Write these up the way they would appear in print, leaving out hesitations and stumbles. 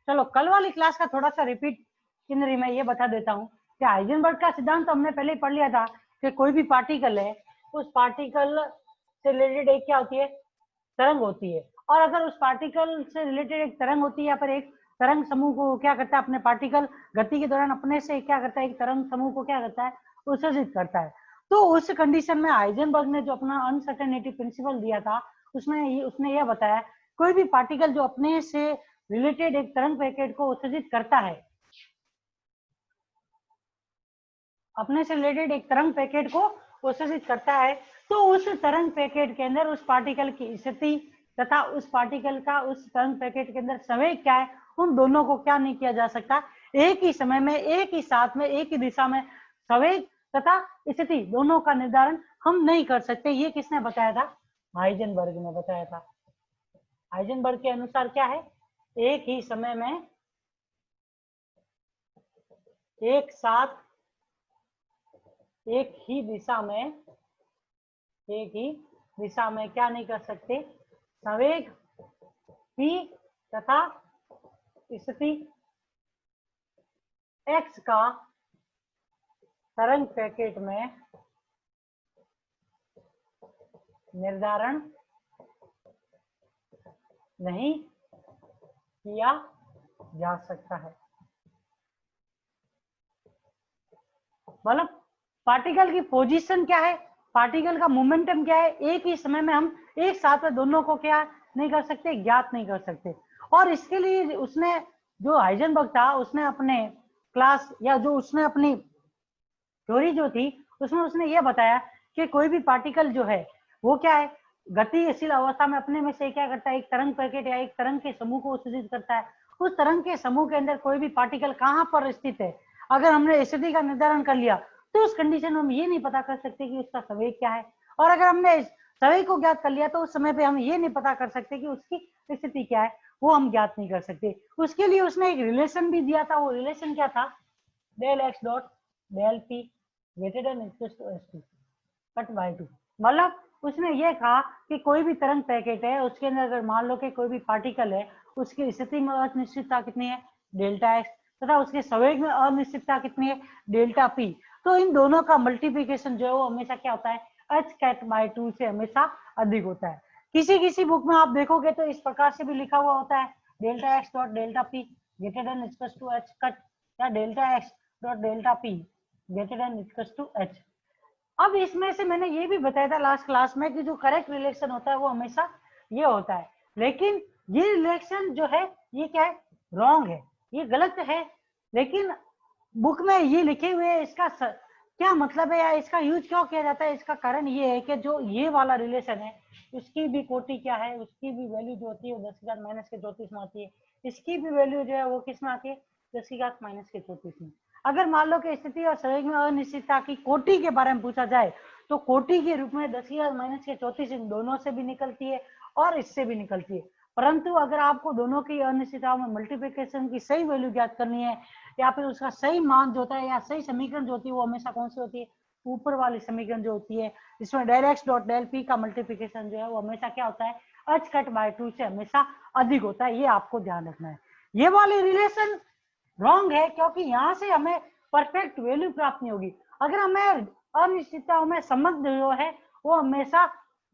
चलो कल वाली क्लास का थोड़ा सा रिपीट किनरी में ये बता देता हूँ कि हाइजेनबर्ग का सिद्धांत तो हमने पहले ही पढ़ लिया था कि कोई भी पार्टिकल है उस पार्टिकल से रिलेटेड एक क्या होती है, तरंग होती है। और अगर उस पार्टिकल से रिलेटेड एक तरंग होती है या फिर एक तरंग समूह को क्या करता है, अपने पार्टिकल गति के दौरान अपने से क्या करता है, एक तरंग समूह को क्या करता है, उत्सर्जित करता है। तो उस कंडीशन में हाइजेनबर्ग ने जो अपना अनसर्टेनिटी प्रिंसिपल दिया था उसने यह बताया कोई भी पार्टिकल जो अपने से रिलेटेड एक तरंग पैकेट को उत्सर्जित करता है, अपने से रिलेटेड एक तरंग पैकेट को उत्सर्जित करता है, तो उस तरंग पैकेट के अंदर उस पार्टिकल की स्थिति तथा उस पार्टिकल का उस तरंग पैकेट के अंदर संवेग क्या है, उन दोनों को क्या नहीं किया जा सकता, एक ही समय में एक ही साथ में एक ही दिशा में संवेग तथा स्थिति दोनों का निर्धारण हम नहीं कर सकते। ये किसने बताया था, हाइजेनबर्ग ने बताया था। हाइजेनबर्ग के अनुसार क्या है, एक ही समय में एक साथ एक ही दिशा में क्या नहीं कर सकते, संवेग p तथा स्थिति x का तरंग पैकेट में निर्धारण नहीं किया जा सकता है। मतलब पार्टिकल की पोजीशन क्या है, पार्टिकल का मोमेंटम क्या है, एक ही समय में हम एक साथ में दोनों को क्या नहीं कर सकते, ज्ञात नहीं कर सकते। और इसके लिए उसने जो हाइजेनबर्ग था उसने अपने क्लास या जो उसने अपनी थ्योरी जो थी उसमें उसने ये बताया कि कोई भी पार्टिकल जो है वो क्या है, गतिशील अवस्था में अपने में से क्या करता है, एक तरंग पैकेट या एक तरंग के समूह को उत्सर्जित करता है। उस तरंग के समूह के अंदर कोई भी पार्टिकल कहाँ पर स्थित है, अगर हमने स्थिति का निर्धारण कर लिया तो उस कंडीशन में हम ये नहीं पता कर सकते कि उसका संवेग क्या है, और अगर हमने संवेग को ज्ञात कर लिया तो उस समय पे हम ये नहीं पता कर सकते कि उसकी स्थिति क्या है, वो हम ज्ञात नहीं कर सकते। उसके लिए उसने एक रिलेशन भी दिया था, वो रिलेशन क्या था, del x dot del p greater than equal to s to cut by two. मतलब उसने ये कहा कि कोई भी तरंग पैकेट है उसके अंदर अगर मान लो कि कोई भी पार्टिकल है उसकी स्थिति में अनिश्चितता कितनी है, डेल्टा एक्स, तथा उसके संवेग में अनिश्चितता कितनी है, डेल्टा पी। तो इन दोनों का मल्टीप्लीकेशन जो है वो हमेशा क्या होता है, एच कैट बाय टू से हमेशा अधिक होता है। किसी किसी बुक में आप देखोगे तो इस प्रकार से भी लिखा हुआ होता है, delta X dot delta P greater than equal to H cut, या delta X dot delta P greater than equal to H. अब इसमें से मैंने ये भी बताया था लास्ट क्लास में कि जो करेक्ट रिलेशन होता है वो हमेशा ये होता है, लेकिन ये रिलेशन जो है ये क्या है, रॉन्ग है, ये गलत है। लेकिन बुक में ये लिखे हुए है, इसका क्या मतलब है या इसका यूज क्यों किया जाता है, इसका कारण ये है कि जो ये वाला रिलेशन है उसकी भी कोटि क्या है, उसकी भी वैल्यू जो होती है वो 10 माइनस के 34 में आती है, इसकी भी वैल्यू जो है वो किस में आती है, 10 माइनस के 34 में। अगर मान लो कि स्थिति और संवेग में अनिश्चितता की कोटि के बारे में पूछा जाए तो कोटि के रूप में 10 माइनस के 34 इन दोनों से भी निकलती है और इससे भी निकलती है। परंतु अगर आपको दोनों की अनिश्चितताओं में मल्टीप्लिकेशन की सही वैल्यू ज्ञात करनी है या फिर उसका सही मान जो होता है या सही समीकरण जो होती है वो हमेशा कौन सी होती है, ऊपर वाली समीकरण जो होती है जिसमें del x dot del p का मल्टीप्लिकेशन जो है वो हमेशा क्या होता है, एच कट बाय टू से हमेशा अधिक होता है। ये आपको ध्यान रखना है। ये वाली रिलेशन रॉन्ग है क्योंकि यहाँ से हमें परफेक्ट वैल्यू प्राप्त नहीं होगी। अगर हमें अनिश्चितताओं में संबंध जो है वो हमेशा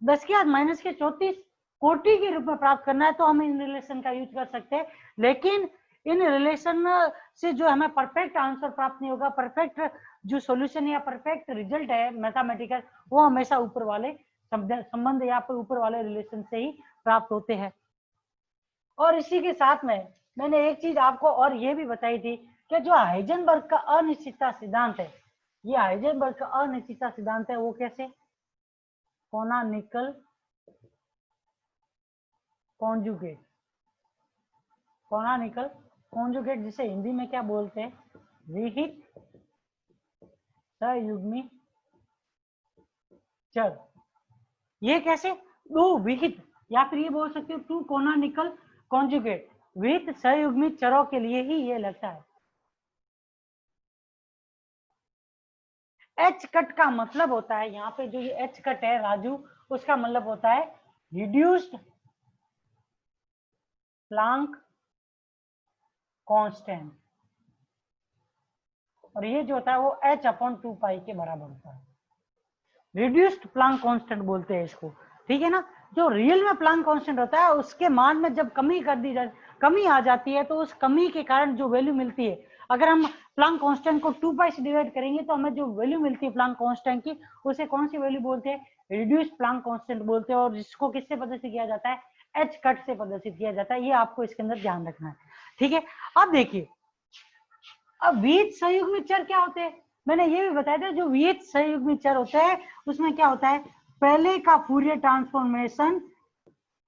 10 - 34 कोटि के रूप में प्राप्त करना है तो हम इन रिलेशन का यूज कर सकते हैं, लेकिन इन रिलेशन से जो हमें परफेक्ट आंसर प्राप्त नहीं होगा, परफेक्ट जो सॉल्यूशन या परफेक्ट रिजल्ट है मैथमेटिकल वो हमेशा ऊपर वाले संबंध या फिर ऊपर वाले रिलेशन से ही प्राप्त होते हैं। और इसी के साथ में मैंने एक चीज आपको और ये भी बताई थी कि जो हाइजेनबर्ग का अनिश्चितता सिद्धांत है, ये हाइजेनबर्ग का अनिश्चितता सिद्धांत है वो कैसे, कोनानिकल कॉन्जुगेट, कोनानिकल कॉन्जुगेट जिसे हिंदी में क्या बोलते हैं, विहित सयुग्मी चर। ये कैसे, दो विहित या फिर ये बोल सकते हो टू कोनानिकल कॉन्जुगेट विहित सयुग्मी चरों के लिए ही ये लगता है। एच कट का मतलब होता है, यहाँ पे जो ये एच कट है राजू, उसका मतलब होता है रिड्यूस्ड प्लांक कांस्टेंट, और ये जो होता है वो h/2 के बराबर होता है। रिड्यूस्ड प्लांक कांस्टेंट बोलते हैं इसको, ठीक है ना। जो रियल में प्लांक कांस्टेंट होता है उसके मान में जब कमी आ जाती है, तो उस कमी के कारण जो वैल्यू मिलती है, अगर हम प्लांक कांस्टेंट को 2 से डिवाइड करेंगे तो हमें जो वैल्यू मिलती है प्लांक कांस्टेंट की, उसे कौन सी वैल्यू बोलते हैं? रिड्यूस्ड प्लांक कांस्टेंट बोलते हैं। और जिसको किससे प्रदर्शित किया जाता है? एच कट से प्रदर्शित किया जाता है। ये आपको इसके अंदर ध्यान रखना है, ठीक है। अब देखिए, अब विहित संयुग्मित चर क्या होते हैं? मैंने ये भी बताया था, जो विहित संयुग्मित चर होते हैं उसमें क्या होता है? पहले का फूरियर ट्रांसफॉर्मेशन,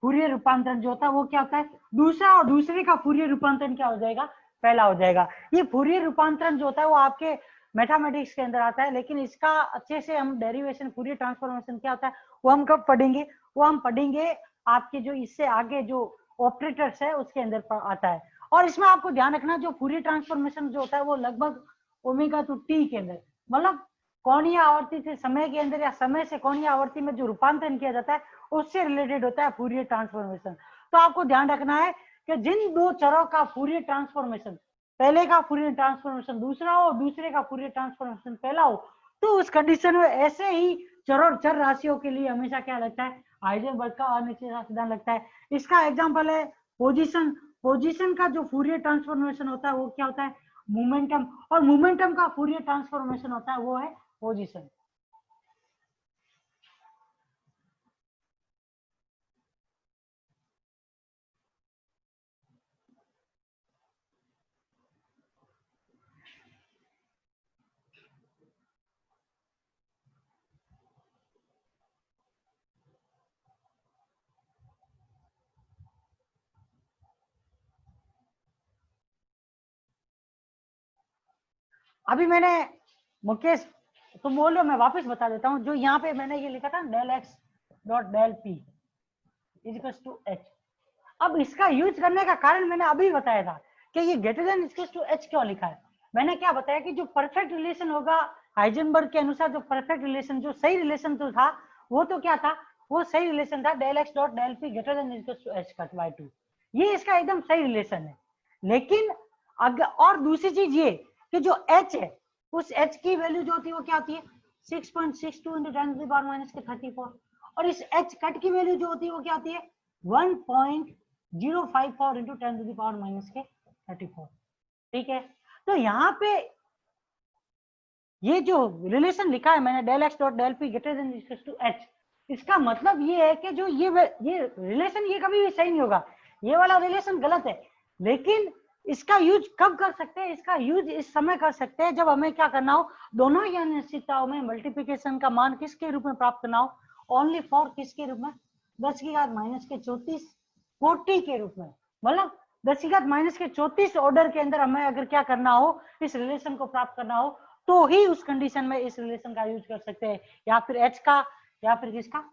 फूरियर रूपांतरण जो होता है वो क्या होता है? दूसरा, और दूसरे का फूरियर रूपांतरण क्या हो जाएगा? पहला हो जाएगा। ये फूरियर रूपांतरण जो होता है वो आपके मैथमेटिक्स के अंदर आता है, लेकिन इसका अच्छे से हम डेरिवेशन, फूरियर ट्रांसफॉर्मेशन क्या होता है वो हम कब पढ़ेंगे? वो हम पढ़ेंगे आपके जो इससे आगे जो ऑपरेटर्स है उसके अंदर आता है। और इसमें आपको ध्यान रखना, जो फूरियर ट्रांसफॉर्मेशन जो होता है वो लगभग ओमेगा टू टी के अंदर, मतलब कोणीय आवर्ती से समय के अंदर या समय से कोणीय आवर्ती में जो रूपांतरण किया जाता है उससे रिलेटेड होता है फूरियर ट्रांसफॉर्मेशन। तो आपको ध्यान रखना है कि जिन दो चरों का फूरियर ट्रांसफॉर्मेशन, पहले का फूरियर ट्रांसफॉर्मेशन दूसरा हो, दूसरे का फूरियर ट्रांसफॉर्मेशन पहला हो, तो उस कंडीशन में ऐसे ही चर और चर राशियों के लिए हमेशा क्या लगता है? हाइजेनबर्ग का अनिश्चितता सिद्धांत लगता है। इसका एग्जांपल है पोजीशन। पोजीशन का जो फूरियर ट्रांसफॉर्मेशन होता है वो क्या होता है? मोमेंटम। और मोमेंटम का फूरियर ट्रांसफॉर्मेशन होता है वो है पोजीशन। अभी मैंने, मुकेश तुम बोल रहे हो, मैं वापस बता देता हूँ। जो यहाँ पे मैंने ये लिखा था del x dot del p equals to H, अब इसका यूज करने का कारण मैंने अभी बताया था कि ये greater than equals to h क्यों लिखा है। मैंने क्या बताया कि जो परफेक्ट रिलेशन होगा हाइजेनबर्ग के अनुसार, जो परफेक्ट रिलेशन, जो सही रिलेशन तो था वो तो क्या था? वो सही रिलेशन था del x dot del p greater than equals to H cut by 2। ये इसका एकदम सही रिलेशन है। लेकिन अगर, और दूसरी चीज ये कि जो एच है उस एच की वैल्यू जो होती है वो क्या होती है? 6.62 into 10 to the power minus के 34। और इस एच कट की वैल्यू जो होती है वो क्या होती है? 1.054 into 10 to the power minus के 34। ठीक है, तो यहाँ पे ये जो रिलेशन लिखा है मैंने del x dot del p greater than equals to h, इसका मतलब ये है कि जो ये रिलेशन ये कभी भी सही नहीं होगा, ये वाला रिलेशन गलत है। लेकिन इसका यूज कब कर सकते हैं? इसका यूज इस समय कर सकते हैं जब हमें क्या करना हो, दोनों ही अनिश्चितताओं में मल्टीप्लिकेशन का मान किसके रूप में प्राप्त करना हो? ओनली फॉर किसके रूप में? 10 की घात माइनस के 34 40 के रूप में। मतलब 10 की घात माइनस के 34 ऑर्डर के अंदर हमें अगर क्या करना हो, इस रिलेशन को प्राप्त करना हो, तो ही उस कंडीशन में इस रिलेशन का यूज कर सकते हैं, या फिर एच का, या फिर किसका?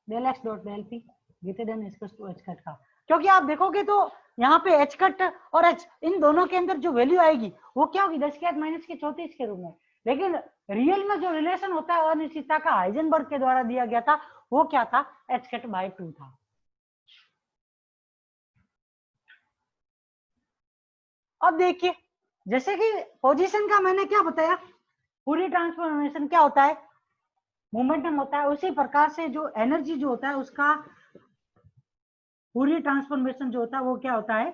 Del x dot del p greater than equals to H cut का। क्योंकि आप देखोगे तो यहाँ पे एच कट और एच, इन दोनों के अंदर जो वैल्यू आएगी वो क्या होगी? 10 की घात माइनस के 34 के रूप में। लेकिन रियल में जो रिलेशन होता है अनिश्चितता का, हाइजेनबर्ग के द्वारा दिया गया था, वो क्या था? एच कट बाय 2 था। अब देखिए, जैसे कि पोजीशन का मैंने क्या बताया, पूरी ट्रांसफॉर्मेशन क्या होता है? मोमेंटम होता है। उसी प्रकार से जो एनर्जी जो होता है उसका पूरी ट्रांसफॉर्मेशन जो होता है वो क्या होता है?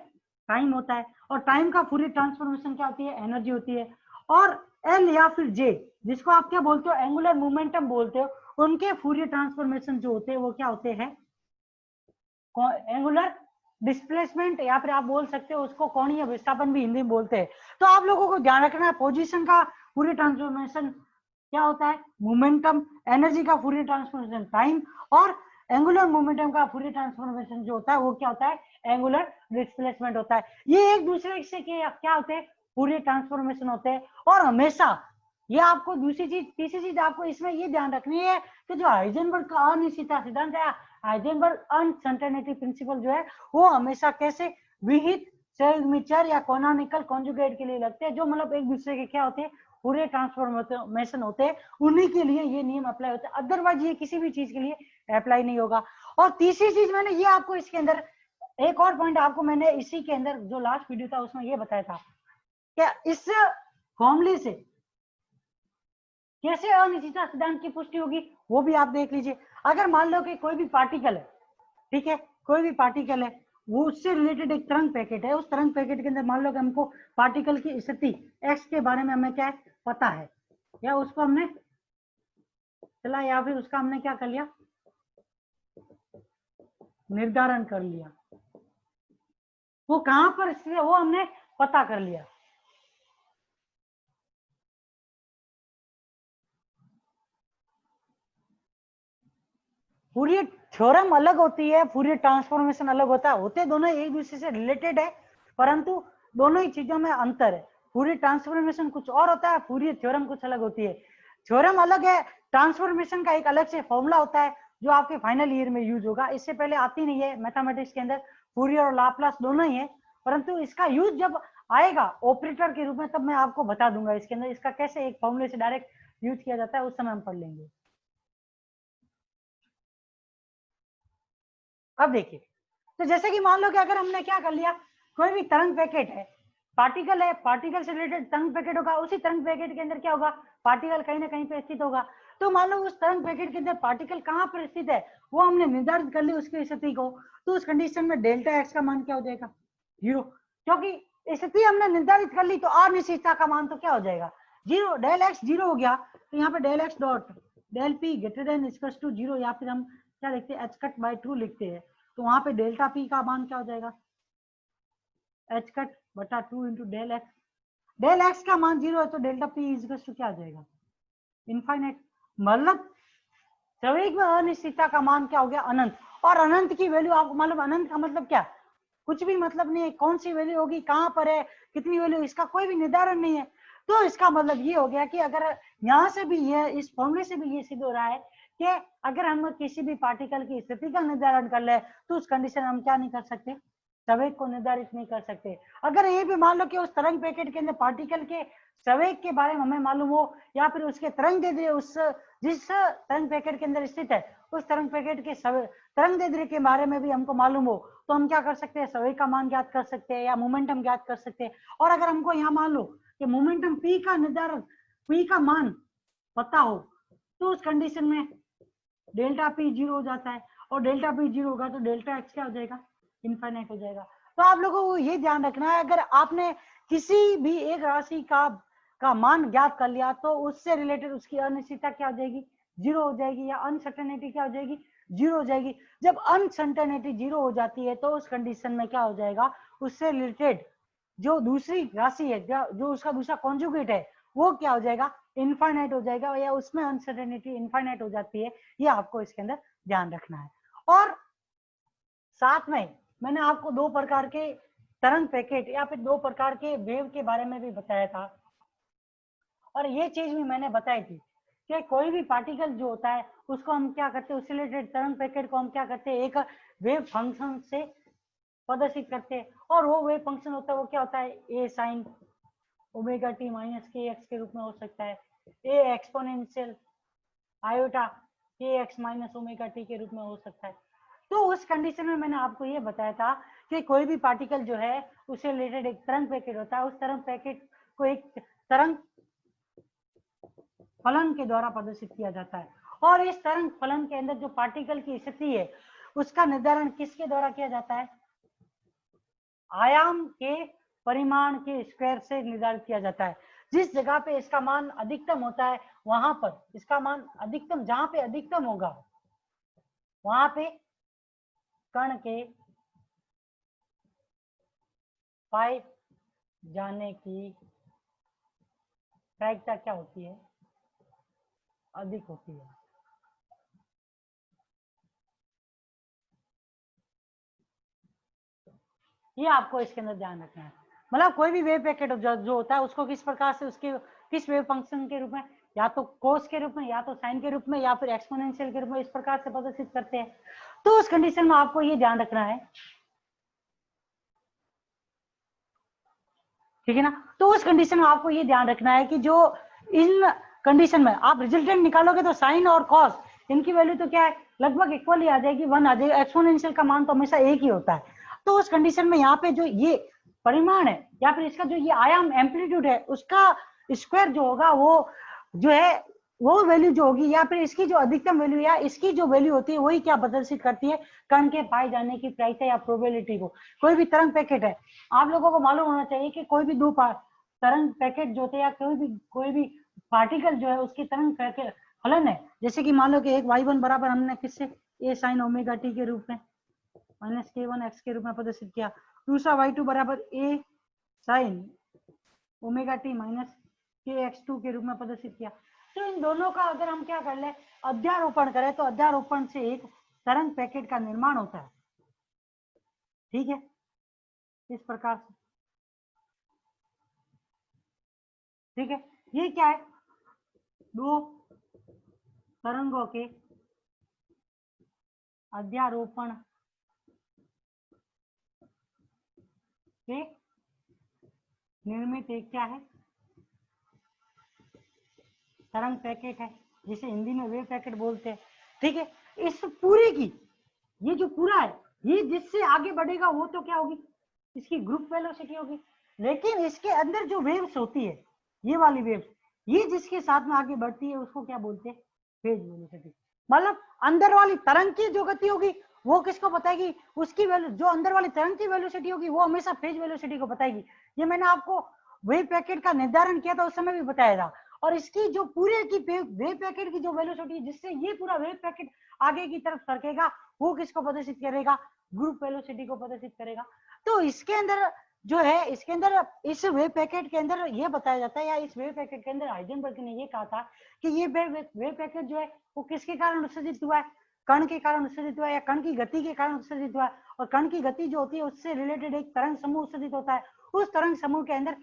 टाइम होता है। और टाइम का पूरी ट्रांसफॉर्मेशन क्या होती है? एनर्जी होती है। और एल या फिर जे, जिसको आप क्या बोलते हो? एंगुलर मोमेंटम बोलते हो, उनके फूरियर ट्रांसफॉर्मेशन जो होते हैं वो क्या होते हैं? एंगुलर डिस्प्लेसमेंट, या फिर आप बोल सकते हो उसको कोणीय विस्थापन भी हिंदी में बोलते हैं। तो आप लोगों को ध्यान रखना है, पोजीशन का फूरियर ट्रांसफॉर्मेशन क्या होता है? मोमेंटम। एनर्जी का फूरियर ट्रांसफॉर्मेशन टाइम। और एंगुलर मोमेंटम का फूरियर ट्रांसफॉर्मेशन जो होता है वो क्या होता है? एंगुलर डिस्प्लेसमेंट होता है। ये एक दूसरे से क्या होते हैं? फूरियर ट्रांसफॉर्मेशन होते हैं। और हमेशा ये आपको दूसरी चीज, तीसरी चीज आपको इसमें ये ध्यान रखनी है कि जो हाइजेनबर्ग का अनिश्चितता सिद्धांत है, हाइजेनबर्ग अनसर्टेनिटी प्रिंसिपल जो है, वो हमेशा कैसे? विहित संयुग्मित चर या कैनोनिकल कॉन्जुगेट के लिए लगते हैं, जो मतलब एक दूसरे के क्या होते हैं? पूरे ट्रांसफॉर्मेशन होते हैं, उन्हीं के लिए ये नियम अप्लाई होता है। अदरवाइज ये किसी भी चीज के लिए अप्लाई नहीं होगा। और तीसरी चीज मैंने ये आपको इसके अंदर एक और पॉइंट आपको मैंने इसी के अंदर जो लास्ट वीडियो था उसमें ये बताया था क्या इस फॉर्मूले से कैसे अनिश्चितता सिद्धांत की पुष्टि होगी, वो भी आप देख लीजिए। अगर मान लो कि कोई भी पार्टिकल है, ठीक है, कोई भी पार्टिकल है, वो उससे रिलेटेड एक तरंग पैकेट है, उस तरंग पैकेट के अंदर मान लो कि हमको पार्टिकल की स्थिति एक्स के बारे में हमें क्या है पता है, या उसको हमने चला, या फिर उसका हमने क्या कर लिया, निर्धारण कर लिया, वो कहां पर स्थित है वो हमने पता कर लिया। फूरियर थ्योरम अलग होती है, फूरियर ट्रांसफॉर्मेशन अलग होता है, होते दोनों एक दूसरे से रिलेटेड है, परंतु दोनों ही चीजों में अंतर है। फूरियर ट्रांसफॉर्मेशन कुछ और होता है, फूरियर थ्योरम कुछ अलग होती है। थ्योरम अलग है, ट्रांसफॉर्मेशन का एक अलग से फॉर्मूला होता है जो आपके फाइनल ईयर में यूज होगा, इससे पहले आती नहीं है मैथमेटिक्स के अंदर, फूरियर और लाप्लास दोनों ही है, परंतु इसका यूज जब आएगा ऑपरेटर के रूप में तब मैं आपको बता दूंगा इसके अंदर इसका कैसे एक फॉर्मूले से डायरेक्ट यूज किया जाता है, उस समय हम पढ़ लेंगे। अब देखिए, तो जैसे कि मान लो कि अगर हमने क्या कर लिया, कोई भी तरंग पैकेट है, पार्टिकल है, पार्टिकल से रिलेटेड तरंग पैकेट होगा, उसी तरंग पैकेट के अंदर क्या होगा, पार्टिकल कहीं ना कहीं पे स्थित होगा। तो मान लो उस तरंग पैकेट के अंदर पार्टिकल कहाँ पर स्थित है वो हमने निर्धारित कर ली उसकी स्थिति को, तो उस कंडीशन में डेल्टा एक्स का मान क्या हो जाएगा, 0, क्योंकि स्थिति हमने निर्धारित कर ली, तो अनिश्चितता का मान तो क्या हो जाएगा, 0। डेल एक्स 0 हो गया, तो यहाँ पे del x dot del p greater than equal to 0, या फिर हम क्या लिखते हैं, एच कट बाय 2 लिखते हैं, तो वहां पे डेल्टा पी का मान क्या हो जाएगा, एच कट बटा 2 into del x. Del x का मान 0 है तो डेल्टा पी इज टू क्या आ जाएगा, इनफाइनाइट। मतलब सवेग में अनिश्चितता का मान क्या हो गया, अनंत। और अनंत की वैल्यू आपको मालूम, अनंत का मतलब क्या, कुछ भी मतलब नहीं है, कौन सी वैल्यू होगी, कहां पर है, कितनी वैल्यू, इसका कोई भी निर्धारण नहीं है। तो इसका मतलब ये हो गया कि अगर यहाँ से भी ये इस फॉर्मूले से भी ये सिद्ध हो रहा है कि अगर हम किसी भी पार्टिकल की स्थिति का निर्धारण कर ले तो उस कंडीशन हम क्या नहीं कर सकते, संवेग को निर्धारित नहीं कर सकते। अगर ये भी मान लो कि उस तरंग पैकेट के अंदर पार्टिकल के संवेग के बारे में हमें मालूम हो, या फिर उसके तरंग दैर्ध्य उस जिस तरंग पैकेट के अंदर स्थित है उस तरंग पैकेट के तरंग दैर्ध्य के बारे में भी हमको मालूम हो, तो हम क्या कर सकते हैं, संवेग का मान ज्ञात कर सकते हैं या मोमेंटम ज्ञात कर सकते हैं। और अगर हमको यहाँ मान लो कि मोमेंटम पी का निर्धारण, पी का मान पता हो, तो उस कंडीशन में डेल्टा पी 0 हो जाता है, और डेल्टा पी 0 होगा तो डेल्टा एक्स क्या हो जाएगा, इनफाइनाइट हो जाएगा। तो आप लोगों को ये ध्यान रखना है, अगर आपने किसी भी एक राशि का मान ज्ञात कर लिया तो उससे रिलेटेड उसकी अनिश्चितता क्या हो जाएगी, 0 हो जाएगी, या अनसर्टेनिटी क्या हो जाएगी, 0 हो जाएगी। जब अनसर्टेनिटी 0 हो जाती है तो उस कंडीशन में क्या हो जाएगा, उससे रिलेटेड जो दूसरी राशि है, जो उसका दूसरा कॉन्जुगेट है, वो क्या हो जाएगा, इनफाइनाइट हो जाएगा, या उसमें अनसर्टेनिटी इनफाइनाइट हो जाती है। ये आपको इसके अंदर ध्यान रखना है। और साथ में मैंने आपको 2 प्रकार के तरंग पैकेट या फिर 2 प्रकार के वेव के बारे में भी बताया था, और ये चीज भी मैंने बताई थी कि कोई भी पार्टिकल जो होता है उसको हम क्या करते हैं, उससे रिलेटेड तरंग पैकेट को हम क्या करते हैं, एक वेव फंक्शन से प्रदर्शित करते हैं, और वो वेव फंक्शन होता है वो क्या होता है, ए साइन ओमेगा टी माइनस के एक्स के रूप में हो सकता है, ए एक्सपोनेंशियल आयोटा के एक्स माइनस ओमेगा टी के रूप में हो सकता है। तो उस कंडीशन में मैंने आपको ये बताया था कि कोई भी पार्टिकल जो है उससे रिलेटेड एक तरंग पैकेट होता है, उस तरंग पैकेट को एक तरंग फलन के द्वारा प्रदर्शित किया जाता है, और इस तरंग फलन के अंदर जो पार्टिकल की स्थिति है उसका निर्धारण किसके द्वारा किया जाता है, आयाम के परिमाण के स्क्वायर से निर्धारित किया जाता है। जिस जगह पे इसका मान अधिकतम होता है वहां पर इसका मान अधिकतम, जहां पे अधिकतम होगा वहां पे कण के पाए जाने की प्रायिकता क्या होती है, अधिक होती है। ये आपको इसके अंदर ध्यान रखना है। मतलब कोई भी वेव पैकेट जो होता है उसको किस प्रकार से उसके किस वेव फंक्शन के रूप में, या तो कोस के रूप में, या तो साइन के रूप में, या फिर एक्सपोनेंशियल के रूप में, इस प्रकार से प्रदर्शित करते हैं। तो उस कंडीशन में आपको ये ध्यान रखना है, ठीक है ना। तो उस कंडीशन में आपको ये ध्यान रखना है कि जो इन कंडीशन में आप रिजल्टेंट निकालोगे तो साइन और कॉस इनकी वैल्यू तो क्या है, लगभग इक्वल ही आ जाएगी, 1 आ जाएगी। एक्सपोनेंशियल का मान तो हमेशा एक ही होता है। तो उस कंडीशन में यहाँ पे जो ये परिमाण है या फिर इसका जो ये आयाम एम्पलीट्यूड है उसका स्क्वायर जो होगा वो जो है वो वैल्यू जो होगी या फिर इसकी जो अधिकतम वैल्यू या इसकी जो वैल्यू होती है वही क्या प्रदर्शित करती है, कण के पाए जाने की प्रायिकता या प्रोबेबिलिटी को। कोई भी तरंग पैकेट है, आप लोगों को मालूम होना चाहिए कि कोई भी दो तरंग पैकेट जो होते हैं या कोई भी पार्टिकल जो है उसकी तरंग पैकेट फलन है। जैसे कि मान लो कि एक y1 बराबर हमने किससे a sin ओमेगा t के रूप में माइनस k1 x के रूप में प्रदर्शित किया, दूसरा y2 बराबर a sin omega t minus kx2 के रूप में प्रदर्शित किया। तो इन दोनों का अगर हम क्या कर ले अध्यारोपण करें तो अध्यारोपण से एक तरंग पैकेट का निर्माण होता है। ठीक है, इस प्रकार से। ठीक है, ये क्या है, दो तरंगों के अध्यारोपण से निर्मित एक क्या है, तरंग पैकेट है, जिसे हिंदी में वेव पैकेट बोलते हैं। ठीक है, इस पूरे की ये जो पूरा है ये जिससे आगे बढ़ेगा वो तो क्या होगी, इसकी ग्रुप वेलोसिटी होगी। लेकिन इसके अंदर जो वेव्स होती है ये वाली वेव्स, ये जिसके साथ में आगे बढ़ती है उसको क्या बोलते हैं, फेज वेलोसिटी। मतलब अंदर वाली तरंग की जो गति होगी वो किसको बताएगी, उसकी जो अंदर वाली तरंग की वेलोसिटी होगी वो हमेशा फेज वेलोसिटी को बताएगी। ये मैंने आपको वेव पैकेट का निर्धारण किया था उस समय भी बताया था। और इसकी जो पूरे की वेव पैकेट की जो वेलोसिटी जिससे ये पूरा वेव पैकेट आगे की तरफ सरकेगा वो किसको प्रदर्शित करेगा, ग्रुप वेलोसिटी को प्रदर्शित करेगा। तो इसके अंदर जो है, इसके अंदर इस वेव पैकेट के अंदर ये बताया जाता है या इस वेव पैकेट के अंदर हाइजेनबर्ग ने ये कहा था कि ये वेव पैकेट जो है वो किसके कारण उत्सर्जित हुआ है, कण के कारण उत्सर्जित हुआ है या कण की गति के कारण उत्सर्जित हुआ है। और कण की गति जो होती है उससे रिलेटेड एक तरंग समूह उत्सर्जित होता है। उस तरंग समूह के अंदर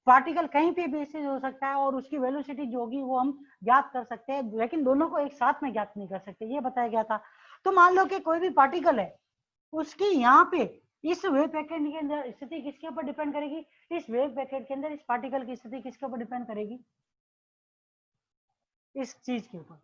पार्टिकल कहीं पे बेसिस हो सकता है और उसकी वेलोसिटी जो होगी वो हम ज्ञात कर सकते हैं, लेकिन दोनों को एक साथ में ज्ञात नहीं कर सकते, ये बताया गया था। तो मान लो कि कोई भी पार्टिकल है उसकी यहाँ पे इस वेव पैकेट के अंदर स्थिति किसके ऊपर डिपेंड करेगी, इस वेव पैकेट के अंदर इस पार्टिकल की स्थिति किसके ऊपर डिपेंड करेगी, इस चीज के ऊपर,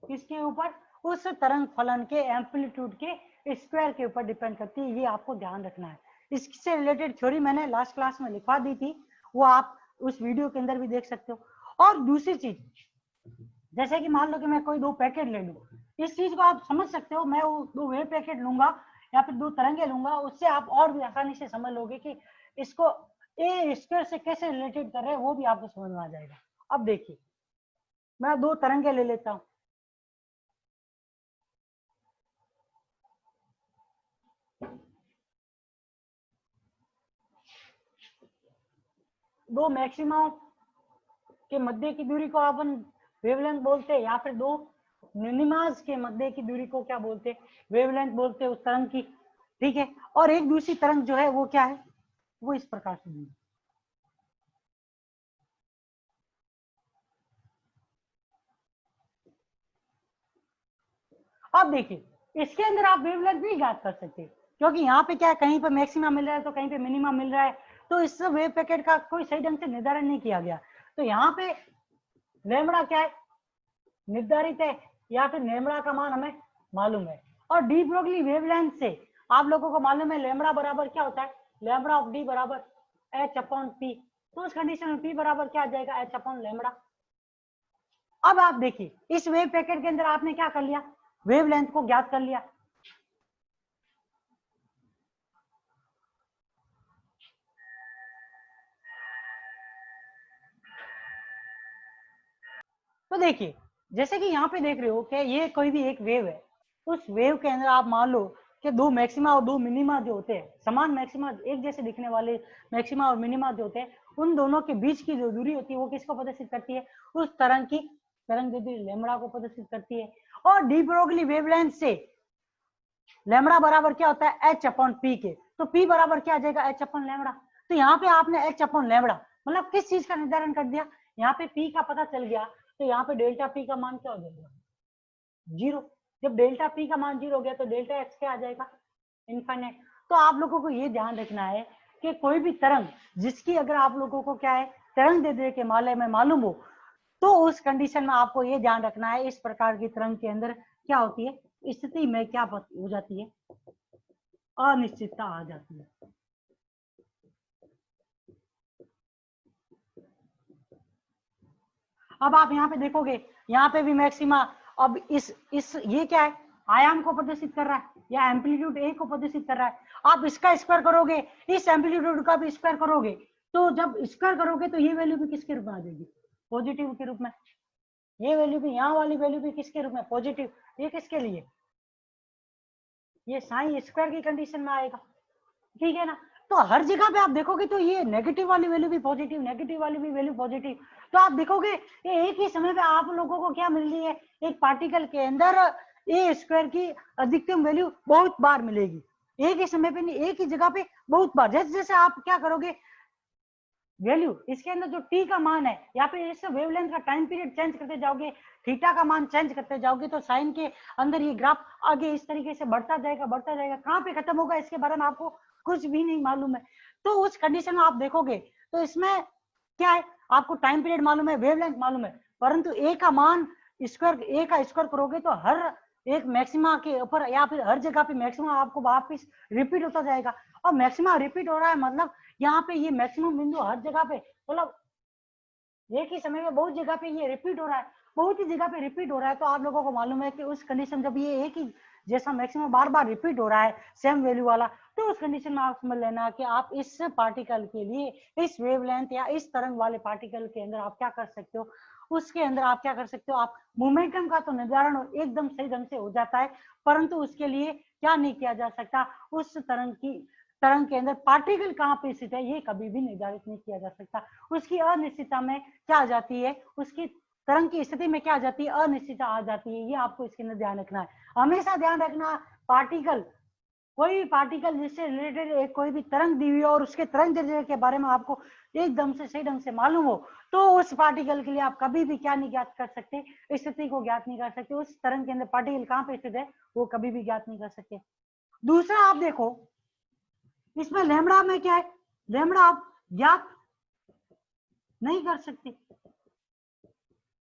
किसके ऊपर, उस तरंग फलन के एम्पलीट्यूड के स्क्वायर के ऊपर डिपेंड करती है। ये आपको ध्यान रखना है। इससे रिलेटेड थ्योरी मैंने लास्ट क्लास में लिखवा दी थी, वो आप उस वीडियो के अंदर भी देख सकते हो। और दूसरी चीज, जैसे कि मान लो कि मैं कोई दो पैकेट ले लूं, इस चीज को आप समझ सकते हो, मैं वो दो वेव पैकेट लूंगा या फिर दो तरंगे लूंगा, उससे आप और भी आसानी से समझ लोगे कि इसको ए स्क्वायर से कैसे रिलेटेड कर रहे हैं, वो भी आपको समझ में आ जाएगा। अब देखिए मैं दो तरंगे ले लेता हूं, दो मैक्सिमा के मध्य की दूरी को अपन वेवलेंथ बोलते हैं या फिर दो मिनिमास के मध्य की दूरी को क्या बोलते हैं, वेवलेंथ बोलते हैं उस तरंग की। ठीक है, और एक दूसरी तरंग जो है वो क्या है, वो इस प्रकार से दी। अब देखिए इसके अंदर आप वेवलेंथ भी ज्ञात कर सकते हैं, क्योंकि यहाँ पे क्या है, कहीं पे मैक्सिमम मिल रहा है तो कहीं पे मिनिमम मिल रहा है, तो इस वेव पैकेट का कोई सही ढंग से निर्धारण नहीं किया गया। तो यहाँ पे लैम्बडा क्या है, निर्धारित है या फिर लैम्बडा का मान हमें मालूम है। और डी ब्रोगली वेवलेंथ से आप लोगों को मालूम है लैम्बडा बराबर क्या होता है, लैम्बडा ऑफ डी बराबर एच अपॉन पी। तो उस कंडीशन में पी बराबर क्या आ जाएगा, एच अपॉन लैम्बडा। अब आप देखिए इस वेव पैकेट के अंदर आपने क्या कर लिया, वेवलेंथ को ज्ञात कर लिया। तो देखिए जैसे कि यहाँ पे देख रहे हो कि ये कोई भी एक वेव है, उस वेव के अंदर आप मान लो कि दो मैक्सिमा और दो मिनिमा जो होते हैं, समान मैक्सिमा एक जैसे दिखने वाले मैक्सिमा और मिनिमा जो होते हैं, उन दोनों के बीच की जो दूरी होती है वो किसको प्रदर्शित करती है, उस तरंग की तरंग दूरी लैम्बडा को प्रदर्शित करती है। और डी ब्रोगली वेवलेंथ से लैम्बडा बराबर क्या होता है, एच अपॉन पी के। तो पी बराबर क्या आ जाएगा, एच अपॉन लैम्बडा। तो यहाँ पे आपने एच अपॉन लैम्बडा मतलब किस चीज का निर्धारण कर दिया, यहाँ पे पी का पता चल गया, तो यहाँ पे डेल्टा पी का मान क्या हो जाएगा, जीरो। जब डेल्टा पी का मान जीरो हो गया तो डेल्टा एक्स क्या आ जाएगा, इनफाइनाइट। तो आप लोगों को ये ध्यान रखना है कि कोई भी तरंग जिसकी अगर आप लोगों को क्या है तरंग दे के माले में मालूम हो, तो उस कंडीशन में आपको ये ध्यान रखना है इस प्रकार की तरंग के अंदर क्या होती है, स्थिति में क्या हो जाती है, अनिश्चितता आ जाती है। अब आप यहाँ पे देखोगे, यहाँ पे भी मैक्सिमा, अब इस ये क्या है, आयाम को प्रदर्शित कर रहा है या एम्पलीट्यूड ए को प्रदर्शित कर रहा है। आप इसका स्क्वायर करोगे, इस एम्पलीट्यूड का भी स्क्वायर करोगे, तो जब स्क्वायर करोगे तो ये वैल्यू भी किसके रूप में आ जाएगी, पॉजिटिव के रूप में। ये वैल्यू भी, यहाँ वाली वैल्यू भी किसके रूप में, पॉजिटिव। ये किसके लिए, ये साइन स्क्वायर की कंडीशन में आएगा, ठीक है ना। तो हर जगह पे आप देखोगे तो ये नेगेटिव वाली वैल्यू भी पॉजिटिव, नेगेटिव वाली भी वैल्यू पॉजिटिव। तो आप देखोगे ये एक ही समय पे आप लोगों को क्या मिल रही है, एक पार्टिकल के अंदर ए स्क्वायर की अधिकतम वैल्यू बहुत बार मिलेगी, एक ही समय पे नहीं, एक ही जगह पे बहुत बार। जैसे जैसे आप क्या करोगे, वैल्यू इसके अंदर जो टी का मान है, या फिर इस वेवलेंथ का टाइम पीरियड चेंज करते जाओगे, थीटा का मान चेंज करते जाओगे, तो साइन के अंदर ये ग्राफ आगे इस तरीके से बढ़ता जाएगा, बढ़ता जाएगा। कहाँ पे खत्म होगा इसके बारे में आपको कुछ भी नहीं मालूम है। तो उस कंडीशन में आप देखोगे तो इसमें क्या है, आपको टाइम पीरियड मालूम है, वेवलेंथ मालूम है, परंतु ए का मान स्क्वायर, ए का स्क्वायर करोगे तो हर एक मैक्सिमा के ऊपर या फिर हर जगह पे मैक्सिमा आपको वापस रिपीट होता जाएगा। और मैक्सिमा रिपीट हो रहा है मतलब यहाँ पे ये मैक्सिमम बिंदु हर जगह पे, मतलब एक ही समय में बहुत जगह पे ये रिपीट हो रहा है, बहुत ही जगह पे रिपीट हो रहा है। तो आप लोगों को मालूम है कि उस कंडीशन जब ये एक ही जैसा मैक्सिमम बार बार रिपीट हो रहा है सेम वैल्यू वाला, तो उस कंडीशन में आप समझ लेना कि आप इस पार्टिकल के लिए, इस वेवलेंथ या इस तरंग वाले पार्टिकल के अंदर आप क्या कर सकते हो, उसके अंदर आप क्या कर सकते हो, आप मोमेंटम का तो निर्धारण एकदम सही ढंग से हो जाता है, परंतु उसके लिए क्या नहीं किया जा सकता, उस तरंग के अंदर पार्टिकल कहाँ पे स्थित है ये कभी भी निर्धारित नहीं किया जा सकता। उसकी अनिश्चितता में क्या आ जाती है, उसकी तरंग की स्थिति में क्या आ जाती है, अनिश्चितता आ जाती है। ये आपको इसके अंदर ध्यान रखना है, हमेशा ध्यान रखना। पार्टिकल, कोई भी पार्टिकल जिससे रिलेटेड एक कोई भी तरंग दी हुई हो और उसके तरंग दैर्ध्य के बारे में आपको एकदम से सही ढंग से मालूम हो, तो उस पार्टिकल के लिए आप कभी भी क्या नहीं ज्ञात कर सकते, स्थिति को ज्ञात नहीं कर सकते, उस तरंग के अंदर पार्टिकल कहाँ पे स्थित है वो कभी भी ज्ञात नहीं कर सकते। दूसरा आप देखो, इसमें लैम्बडा में क्या है, लैम्बडा आप ज्ञात नहीं कर सकते,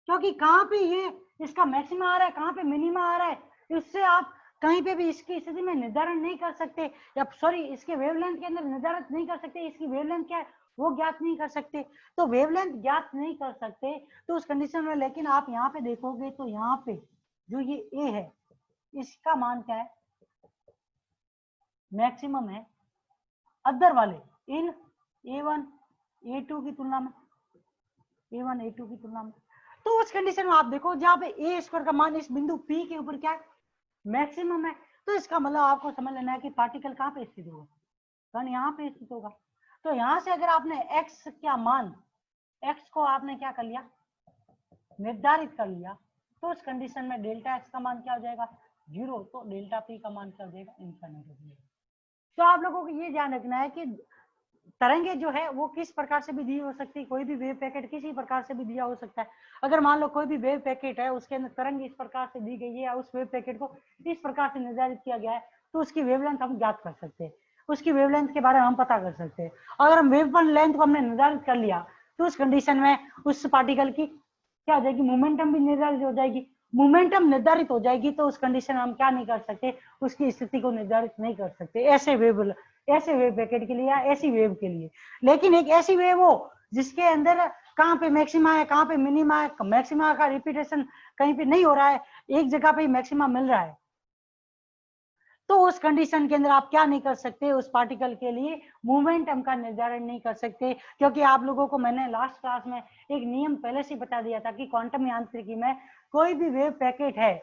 क्योंकि कहाँ पे ये इसका मैक्सिमा आ रहा है, कहाँ पे मिनिमा आ रहा है, इससे आप कहीं पे भी इसकी स्थिति में निर्धारण नहीं कर सकते, या सॉरी इसके वेवलेंथ के अंदर निर्धारित नहीं कर सकते, इसकी वेवलेंथ क्या है वो ज्ञात नहीं कर सकते। तो वेवलेंथ ज्ञात नहीं कर सकते तो उस कंडीशन में, लेकिन आप यहाँ पे देखोगे तो यहाँ पे जो ये ए है इसका मान क्या है, मैक्सिमम है अदर वाले इन A1 A2 की तुलना में, A1 A2 की तुलना में। तो उस कंडीशन में आप देखो जहाँ पे ए स्क्वायर का मान इस बिंदु P के ऊपर क्या है, मैक्सिमम है, तो इसका मतलब आपको समझ लेना है कि पार्टिकल कहाँ पे स्थित होगा, कण यहाँ पे स्थित होगा। तो यहाँ से अगर आपने x क्या मान, x को आपने क्या कर लिया, निर्धारित कर लिया, तो उस कंडीशन में डेल्टा x का मान क्या हो जाएगा, 0, तो डेल्टा p का मान क्या हो जाएगा, इनफिनिट हो जाएगा। तो आप लोगों को ये ध्यान रखना है कि तरंगे जो है वो किस प्रकार से भी दी हो सकती है, कोई भी वेव पैकेट किसी प्रकार से भी दिया हो सकता है। अगर मान लो कोई भी वेव पैकेट है उसके अंदर तरंग इस प्रकार से दी गई है या उस वेव पैकेट को इस प्रकार से निर्धारित किया गया है, तो उसकी वेवलेंथ हम ज्ञात कर सकते हैं, उसकी वेवलेंथ के बारे में हम पता कर सकते हैं। अगर हम वेव लेंथ को हमने निर्धारित कर लिया तो उस कंडीशन में उस पार्टिकल की क्या हो जाएगी, मोमेंटम भी निर्धारित हो जाएगी। मोमेंटम निर्धारित हो जाएगी तो उस कंडीशन में हम क्या नहीं कर सकते, उसकी स्थिति को निर्धारित नहीं कर सकते, ऐसे वेव पैकेट के लिए या ऐसी वेव के लिए। लेकिन एक ऐसी वेव हो जिसके अंदर कहाँ पे मैक्सिमा है, कहाँ पे मिनिमा है, मैक्सिमा का रिपीटेशन कहीं पे नहीं हो रहा है, एक जगह पे मैक्सिमा मिल रहा है, तो उस कंडीशन के अंदर आप क्या नहीं कर सकते, उस पार्टिकल के लिए मोमेंटम का निर्धारण नहीं कर सकते। क्योंकि आप लोगों को मैंने लास्ट क्लास में एक नियम पहले से बता दिया था कि क्वांटम यांत्रिकी में कोई भी वेव पैकेट है,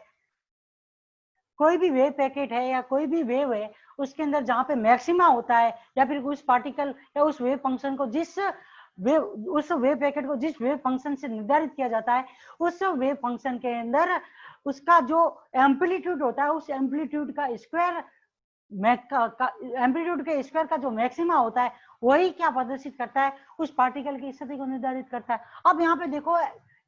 कोई भी वेव पैकेट है या कोई भी वेव है, उसके अंदर जहां पे मैक्सिमा होता है या फिर उस पार्टिकल या उस वेव फंक्शन को उस वेव पैकेट को जिस वेव फंक्शन से निर्धारित किया जाता है, उस वेव फंक्शन के अंदर उसका जो एम्पलीट्यूड होता है, उस एम्पलीट्यूड का स्क्वायर एम्पलीट्यूड के स्क्वायर का जो मैक्सिमा होता है वही क्या प्रदर्शित करता है, उस पार्टिकल की स्थिति को निर्धारित करता है। अब यहाँ पे देखो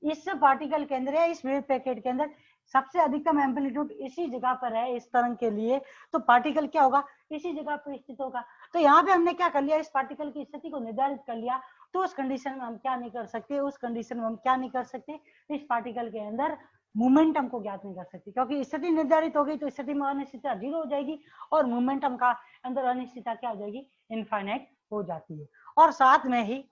इस पार्टिकल के अंदर या इस वेव पैकेट के अंदर सबसे अधिकतम एम्पलीट्यूड इसी जगह पर है इस तरंग के लिए, तो पार्टिकल क्या होगा, इसी जगह पर स्थित होगा। तो यहाँ पे हमने क्या कर लिया, इस पार्टिकल की स्थिति को निर्धारित कर लिया, तो उस कंडीशन में हम क्या नहीं कर सकते, उस कंडीशन में हम क्या नहीं कर सकते, इस पार्टिकल के अंदर मोमेंटम को ज्ञात नहीं कर सकती, क्योंकि स्थिति निर्धारित हो गई तो स्थिति में अनिश्चितता 0 हो जाएगी और मोमेंटम का अंदर अनिश्चितता क्या हो जाएगी, इनफाइनाइट हो जाती है। और साथ में ही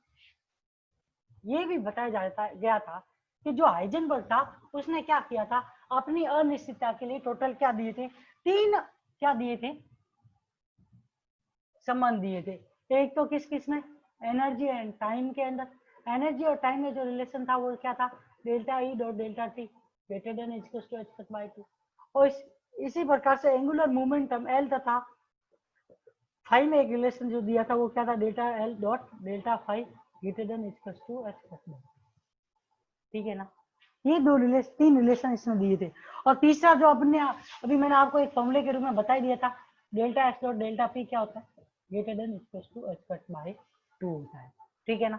ये भी बताया जाता गया था कि जो हाइजेनबर्ग था उसने क्या किया था, अपनी अनिश्चितता के लिए टोटल क्या दिए थे, 3 क्या दिए थे, संबंध दिए थे। एक तो किस किस में, एनर्जी एंड टाइम के अंदर, एनर्जी और टाइम में जो रिलेशन था वो क्या था, delta E dot delta t greater than equal to h by 2। और इसी प्रकार से एंगुलर मोमेंटम एल तथा फाई में एक रिलेशन जो दिया था वो क्या था, delta L dot delta phi greater than equal to h। ठीक है ना, ये तीन रिलेशन इसमें दिए थे। और तीसरा जो अपने अभी मैंने आपको एक फॉर्मूले के रूप में बता दिया था, delta s dot delta p क्या होता है, greater than equal to h by 2 होता है। ठीक है ना,